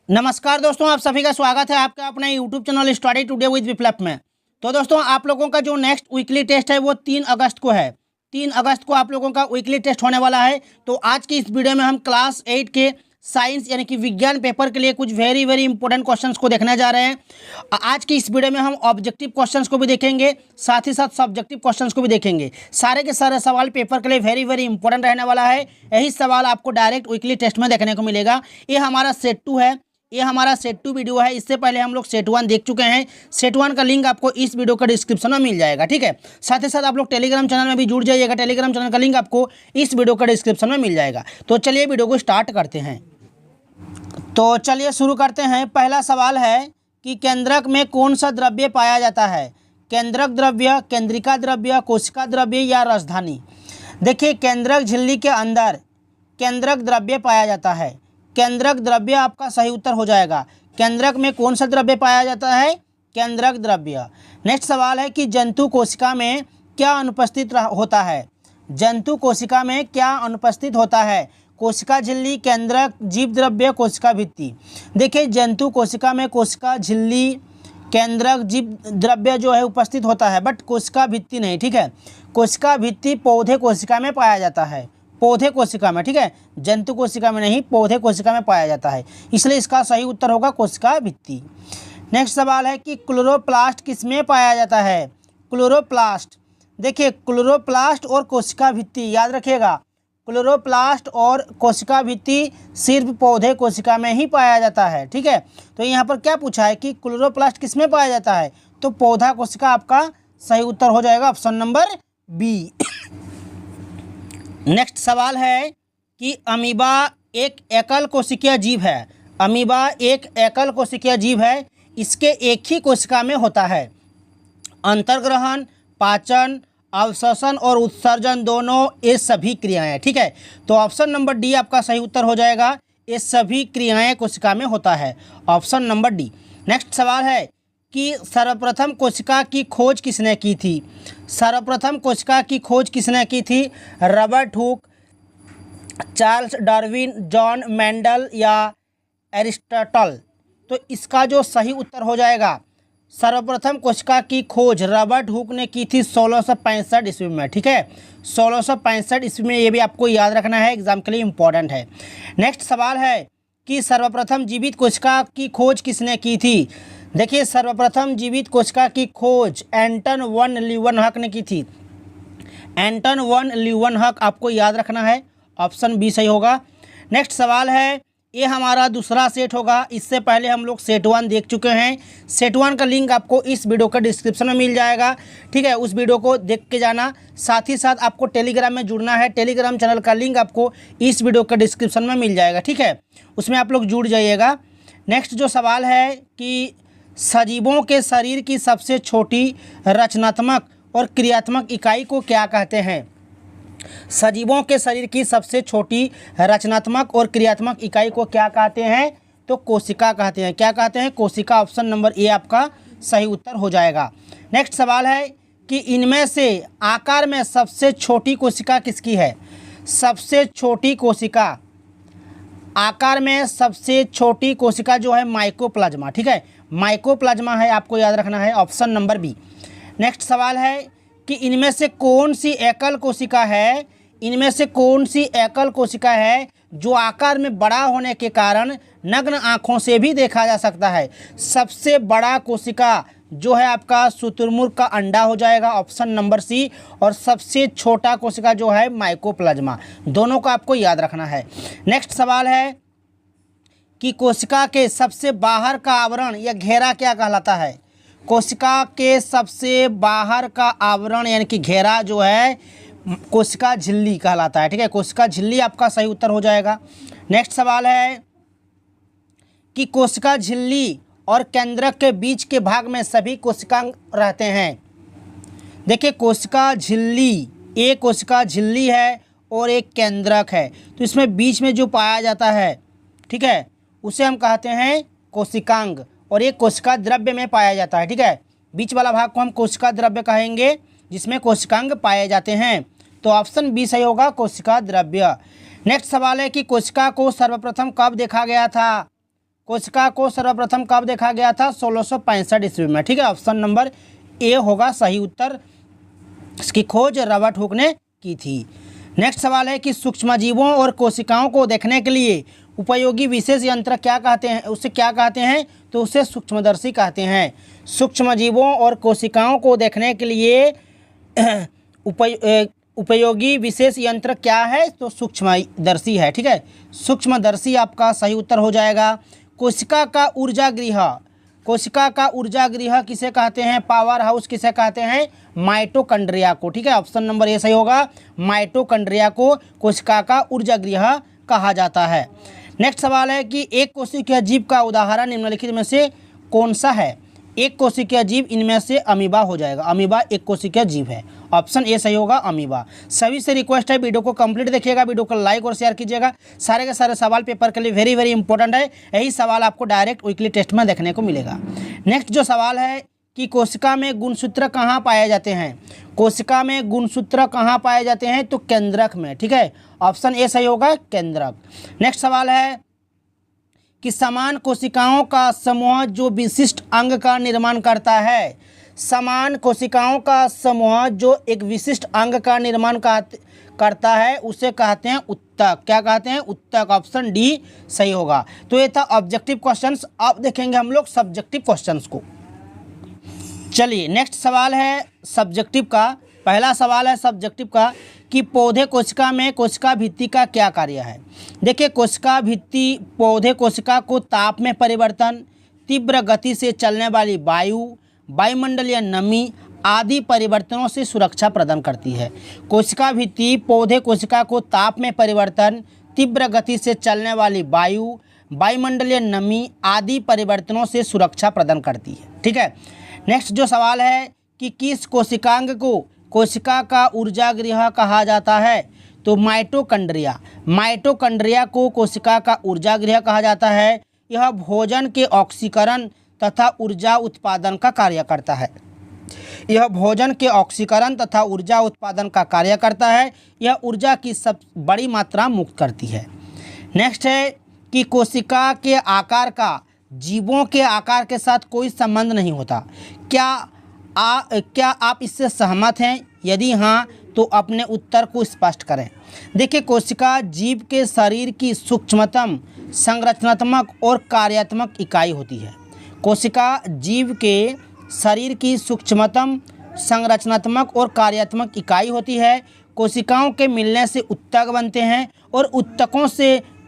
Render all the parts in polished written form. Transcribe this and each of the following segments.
नमस्कार दोस्तों, आप सभी का स्वागत है आपका अपने YouTube channel study today with Viplav में। तो दोस्तों, आप लोगों का जो नेक्स्ट वीकली टेस्ट है वो 3 अगस्त को है। 3 अगस्त को आप लोगों का वीकली टेस्ट होने वाला है। तो आज की इस वीडियो में हम क्लास 8 के साइंस यानी कि विज्ञान पेपर के लिए कुछ वेरी वेरी इंपॉर्टेंट क्वेश्चंस को देखने जा रहे हैं। आज की इस वीडियो में हम ऑब्जेक्टिव क्वेश्चंस को भी देखेंगे, साथ ही साथ सब्जेक्टिव क्वेश्चंस को भी देखेंगे। सारे के सारे सवाल पेपर के लिए वेरी वेरी इंपॉर्टेंट रहने वाला है। यही सवाल आपको डायरेक्ट वीकली टेस्ट में देखने को मिलेगा। ये हमारा सेट 2 है, ये हमारा सेट 2 वीडियो है। इससे पहले हम लोग सेट 1 देख चुके हैं। सेट 1 का लिंक आपको इस वीडियो का डिस्क्रिप्शन में मिल जाएगा, ठीक है। साथ ही साथ आप लोग टेलीग्राम चैनल में भी जुड़ जाइएगा। टेलीग्राम चैनल का लिंक आपको इस वीडियो का डिस्क्रिप्शन में मिल जाएगा। तो चलिए वीडियो को स्टार्ट करते हैं। तो चलिए शुरू करते हैं। पहला सवाल है कि केंद्रक में कौन सा द्रव्य पाया जाता है? केंद्रक द्रव्य, केंद्रिका द्रव्य, कोशिका द्रव्य या राजधानी? देखिए, केंद्रक झिल्ली के अंदर केंद्रक द्रव्य पाया जाता है। केंद्रक द्रव्य आपका सही उत्तर हो जाएगा। केंद्रक में कौन सा द्रव्य पाया जाता है? केंद्रक द्रव्य। नेक्स्ट सवाल है कि जंतु कोशिका में क्या अनुपस्थित होता है? जंतु कोशिका में क्या अनुपस्थित होता है? कोशिका झिल्ली, केंद्रक, जीव द्रव्य, कोशिका भित्ति। देखिए, जंतु कोशिका में कोशिका झिल्ली, केंद्रक, जीव द्रव्य जो है उपस्थित होता है, बट कोशिका भित्ति नहीं, ठीक है। कोशिका भित्ति पौधे कोशिका में पाया जाता है, पौधे कोशिका में, ठीक है। जंतु कोशिका में नहीं, पौधे कोशिका में पाया जाता है, इसलिए इसका सही उत्तर होगा कोशिका भित्ति। नेक्स्ट सवाल है कि क्लोरोप्लास्ट किसमें पाया जाता है? क्लोरोप्लास्ट, देखिए क्लोरोप्लास्ट और कोशिका भित्ति याद रखिएगा। क्लोरोप्लास्ट और कोशिका भित्ति सिर्फ पौधे कोशिका में ही पाया जाता है, ठीक है। तो यहाँ पर क्या पूछा है कि क्लोरोप्लास्ट किसमें पाया जाता है? तो पौधा कोशिका आपका सही उत्तर हो जाएगा, ऑप्शन नंबर बी। नेक्स्ट सवाल है कि अमीबा एक एकल कोशिकीय जीव है। अमीबा एक एकल कोशिकीय जीव है, इसके एक ही कोशिका में होता है। अंतर्ग्रहण, पाचन, अवशोषण और उत्सर्जन दोनों, ये सभी क्रियाएं, ठीक है। तो ऑप्शन नंबर डी आपका सही उत्तर हो जाएगा। ये सभी क्रियाएं कोशिका में होता है, ऑप्शन नंबर डी। नेक्स्ट सवाल है कि सर्वप्रथम कोशिका की खोज किसने की थी? सर्वप्रथम कोशिका की खोज किसने की थी? Robert Hooke, Charles Darwin, John Mendel या एरिस्टोटल? तो इसका जो सही उत्तर हो जाएगा, सर्वप्रथम कोशिका की खोज रॉबर्ट हुक ने की थी 1665 ईस्वी में, ठीक है। 1665 ईस्वी में, ये भी आपको याद रखना है, एग्जाम के लिए इम्पोर्टेंट है। नेक्स्ट सवाल है कि सर्वप्रथम जीवित कोशिका की खोज किसने की थी? देखिए, सर्वप्रथम जीवित कोशिका की खोज एंटन वन लीeuwenhoek ने की थी। एंटन वन लीeuwenhoek आपको याद रखना है, ऑप्शन बी सही होगा। नेक्स्ट सवाल है, ये हमारा दूसरा सेट होगा। इससे पहले हम लोग सेट 1 देख चुके हैं। सेट 1 का लिंक आपको इस वीडियो का डिस्क्रिप्शन में मिल जाएगा, ठीक है। उस वीडियो को देख के जाना। साथ ही साथ आपको टेलीग्राम में जुड़ना है। टेलीग्राम चैनल का लिंक आपको इस वीडियो का डिस्क्रिप्शन में मिल जाएगा, ठीक है। उसमें आप लोग जुड़ जाइएगा। नेक्स्ट जो सवाल है कि सजीवों के शरीर की सबसे छोटी रचनात्मक और क्रियात्मक इकाई को क्या कहते हैं? सजीवों के शरीर की सबसे छोटी रचनात्मक और क्रियात्मक इकाई को क्या कहते हैं? तो कोशिका कहते हैं। क्या कहते हैं? कोशिका, ऑप्शन नंबर ए आपका सही उत्तर हो जाएगा। नेक्स्ट सवाल है कि इनमें से आकार में सबसे छोटी कोशिका किसकी है? सबसे छोटी कोशिका, आकार में सबसे छोटी कोशिका जो है माइकोप्लाज्मा, ठीक है। माइकोप्लाज्मा है, आपको याद रखना है, ऑप्शन नंबर बी। नेक्स्ट सवाल है कि इनमें से कौन सी एकल कोशिका है? इनमें से कौन सी एकल कोशिका है जो आकार में बड़ा होने के कारण नग्न आँखों से भी देखा जा सकता है? सबसे बड़ा कोशिका जो है आपका शुतुरमुर्ग का अंडा हो जाएगा, ऑप्शन नंबर सी। और सबसे छोटा कोशिका जो है माइकोप्लाज्मा। दोनों को आपको याद रखना है। नेक्स्ट सवाल है कि कोशिका के सबसे बाहर का आवरण या घेरा क्या कहलाता है? कोशिका के सबसे बाहर का आवरण यानी कि घेरा जो है कोशिका झिल्ली कहलाता है, ठीक है। कोशिका झिल्ली आपका सही उत्तर हो जाएगा। नेक्स्ट सवाल है कि कोशिका झिल्ली और केंद्रक के बीच के भाग में सभी कोशिकांग रहते हैं। देखिए, कोशिका झिल्ली, एक कोशिका झिल्ली है और एक केंद्रक है, तो इसमें बीच में जो पाया जाता है, ठीक है, उसे हम कहते हैं कोशिकांग। और एक कोशिका द्रव्य में पाया जाता है, ठीक है। बीच वाला भाग को हम कोशिका द्रव्य कहेंगे, जिसमें कोशिकांग पाए जाते हैं। तो ऑप्शन बी सही होगा, कोशिका द्रव्य। नेक्स्ट सवाल है कि कोशिका को सर्वप्रथम कब देखा गया था? कोशिका को सर्वप्रथम कब देखा गया था? 1665 ईस्वी में। ठीक है, ऑप्शन नंबर ए होगा सही उत्तर। इसकी खोज रॉबर्ट हुक ने की थी। नेक्स्ट सवाल है कि सूक्ष्मजीवों और कोशिकाओं को देखने के लिए उपयोगी विशेष यंत्र क्या कहते हैं? उसे क्या कहते हैं? तो उसे सूक्ष्मदर्शी कहते हैं। सूक्ष्मजीवों और कोशिकाओं को देखने के लिए उपयोगी विशेष यंत्र क्या है? तो सूक्ष्मदर्शी है। ठीक है, सूक्ष्मदर्शी आपका सही उत्तर हो जाएगा। कोशिका का ऊर्जा गृह, कोशिका का ऊर्जा गृह किसे कहते हैं? पावर हाउस किसे कहते हैं? माइटोकॉन्ड्रिया को। ठीक है, ऑप्शन नंबर ए सही होगा। माइटोकॉन्ड्रिया को कोशिका का ऊर्जा गृह कहा जाता है। नेक्स्ट सवाल है कि एक कोशिकीय जीव का उदाहरण निम्नलिखित में से कौन सा है? एक कोशिकीय जीव इनमें से अमीबा हो जाएगा। अमीबा एक कोशिकीय जीव है, ऑप्शन ए सही होगा अमीबा। सभी से रिक्वेस्ट है वीडियो को कंप्लीट देखिएगा, वीडियो को लाइक और शेयर कीजिएगा। सारे के सारे सवाल पेपर के लिए वेरी वेरी इंपॉर्टेंट है। यही सवाल आपको डायरेक्ट वीकली टेस्ट में देखने को मिलेगा। नेक्स्ट जो सवाल है कि कोशिका में गुणसूत्र कहाँ पाए जाते हैं? कोशिका में गुणसूत्र कहाँ पाए जाते हैं? तो केंद्रक में। ठीक है, ऑप्शन ए सही होगा केंद्रक। नेक्स्ट सवाल है कि समान कोशिकाओं का समूह जो विशिष्ट अंग का निर्माण करता है। समान कोशिकाओं का समूह जो एक विशिष्ट अंग का निर्माण करता है उसे कहते हैं उत्तक। क्या कहते हैं? उत्तक। ऑप्शन डी सही होगा। तो ये था ऑब्जेक्टिव क्वेश्चंस। अब देखेंगे हम लोग सब्जेक्टिव क्वेश्चंस को। चलिए नेक्स्ट सवाल है सब्जेक्टिव का। पहला सवाल है सब्जेक्टिव का कि पौधे कोशिका में कोशिका भित्ति का क्या कार्य है? देखिए, कोशिका भित्ति पौधे कोशिका को ताप में परिवर्तन, तीव्र गति से चलने वाली वायु, वायुमंडलीय नमी आदि परिवर्तनों से सुरक्षा प्रदान करती है। कोशिका भित्ति पौधे कोशिका को ताप में परिवर्तन, तीव्र गति से चलने वाली वायु, वायुमंडलीय नमी आदि परिवर्तनों से सुरक्षा प्रदान करती है। ठीक है, नेक्स्ट जो सवाल है कि किस कोशिकांग को कोशिका का ऊर्जा गृह कहा जाता है? तो माइटोकॉन्ड्रिया। माइटोकॉन्ड्रिया को कोशिका का ऊर्जा गृह कहा जाता है। यह भोजन के ऑक्सीकरण तथा ऊर्जा उत्पादन का कार्य करता है। यह भोजन के ऑक्सीकरण तथा ऊर्जा उत्पादन का कार्य करता है। यह ऊर्जा की सब बड़ी मात्रा मुक्त करती है। नेक्स्ट है कि कोशिका के आकार का जीवों के आकार के साथ कोई संबंध नहीं होता। क्या आप इससे सहमत हैं? यदि हाँ तो अपने उत्तर को स्पष्ट करें। देखिए, कोशिका जीव के शरीर की सूक्ष्मतम संरचनात्मक और कार्यात्मक इकाई होती है। कोशिका जीव के शरीर की सूक्ष्मतम संरचनात्मक और कार्यात्मक इकाई होती है। कोशिकाओं के मिलने से उत्तक बनते हैं और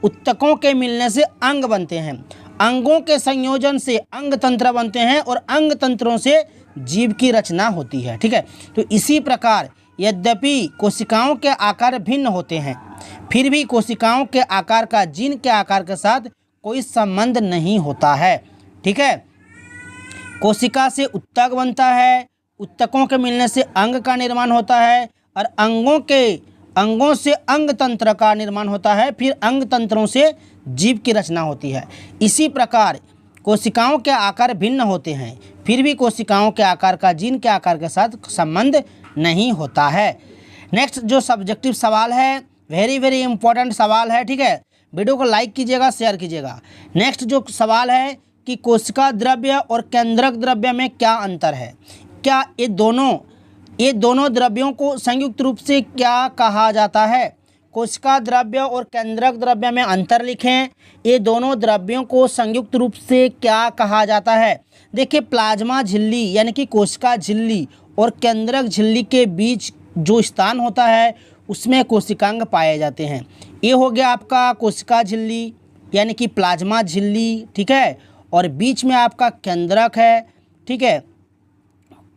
उत्तकों के मिलने से अंग बनते हैं। अंगों के संयोजन से अंग तंत्र बनते हैं और अंग तंत्रों से जीव की रचना होती है। ठीक है, तो इसी प्रकार यद्यपि कोशिकाओं के आकार भिन्न होते हैं, फिर भी कोशिकाओं के आकार का जीन के आकार के साथ कोई संबंध नहीं होता है। ठीक है, कोशिका से उत्तक बनता है, उत्तकों के मिलने से अंग का निर्माण होता है और अंगों से अंग तंत्र का निर्माण होता है, फिर अंग तंत्रों से जीव की रचना होती है। इसी प्रकार कोशिकाओं के आकार भिन्न होते हैं, फिर भी कोशिकाओं के आकार का जीन के आकार के साथ संबंध नहीं होता है। नेक्स्ट जो सब्जेक्टिव सवाल है वेरी वेरी इंपॉर्टेंट सवाल है। ठीक है, वीडियो को लाइक कीजिएगा, शेयर कीजिएगा। नेक्स्ट जो सवाल है कि कोशिका द्रव्य और केंद्रक द्रव्य में क्या अंतर है? क्या ये दोनों द्रव्यों को संयुक्त रूप से क्या कहा जाता है? कोशिका द्रव्य और केंद्रक द्रव्य में अंतर लिखें। ये दोनों द्रव्यों को संयुक्त रूप से क्या कहा जाता है? देखिए, प्लाज्मा झिल्ली यानी कि कोशिका झिल्ली और केंद्रक झिल्ली के बीच जो स्थान होता है उसमें कोशिकांग पाए जाते हैं। ये हो गया आपका कोशिका झिल्ली यानी कि प्लाज्मा झिल्ली। ठीक है, और बीच में आपका केंद्रक है। ठीक है,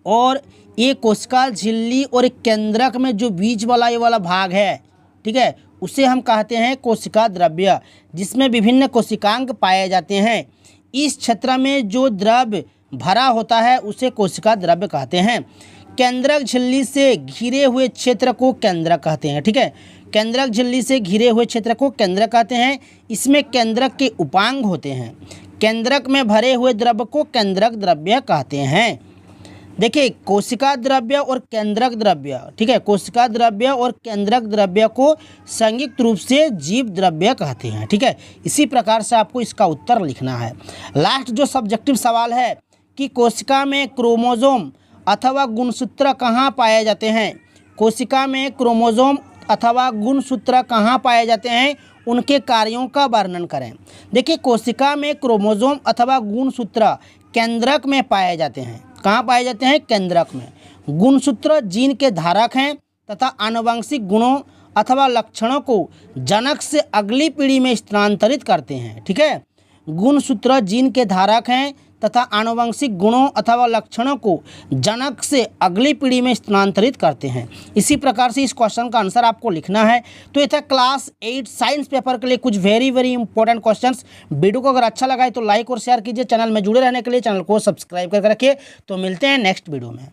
और ये कोशिका झिल्ली और केंद्रक में जो बीच वाला ये वाला भाग है, ठीक है, उसे हम कहते हैं कोशिका द्रव्य, जिसमें विभिन्न कोशिकांग पाए जाते हैं। इस क्षेत्र में जो द्रव्य भरा होता है उसे कोशिका द्रव्य कहते हैं। केंद्रक झिल्ली से घिरे हुए क्षेत्र को केंद्रक कहते हैं। ठीक है, केंद्रक झिल्ली से घिरे हुए क्षेत्र को केंद्रक कहते हैं। इसमें केंद्रक के उपांग होते हैं। केंद्रक में भरे हुए द्रव्य को केंद्रक द्रव्य कहते हैं। देखिए कोशिका द्रव्य और केंद्रक द्रव्य, ठीक है, कोशिका द्रव्य और केंद्रक द्रव्य को संयुक्त रूप से जीव द्रव्य कहते हैं, ठीक है। इसी प्रकार से आपको इसका उत्तर लिखना है। लास्ट जो सब्जेक्टिव सवाल है कि कोशिका में क्रोमोसोम अथवा गुणसूत्र कहाँ पाए जाते हैं, कोशिका में क्रोमोसोम अथवा गुणसूत्र कहाँ पाए जाते हैं, उनके कार्यों का वर्णन करें। देखिए कोशिका में क्रोमोसोम अथवा गुणसूत्र केंद्रक में पाए जाते हैं। कहाँ पाए जाते हैं? केंद्रक में। गुणसूत्र जीन के धारक हैं तथा आनुवंशिक गुणों अथवा लक्षणों को जनक से अगली पीढ़ी में स्थानांतरित करते हैं, ठीक है। गुणसूत्र जीन के धारक हैं तथा आनुवंशिक गुणों अथवा लक्षणों को जनक से अगली पीढ़ी में स्थानांतरित करते हैं। इसी प्रकार से इस क्वेश्चन का आंसर आपको लिखना है। तो ये था क्लास 8 साइंस पेपर के लिए कुछ वेरी इंपॉर्टेंट क्वेश्चंस। वीडियो को अगर अच्छा लगा है तो लाइक और शेयर कीजिए। चैनल में जुड़े रहने के लिए चैनल को सब्सक्राइब करके रखिए। तो मिलते हैं नेक्स्ट वीडियो में।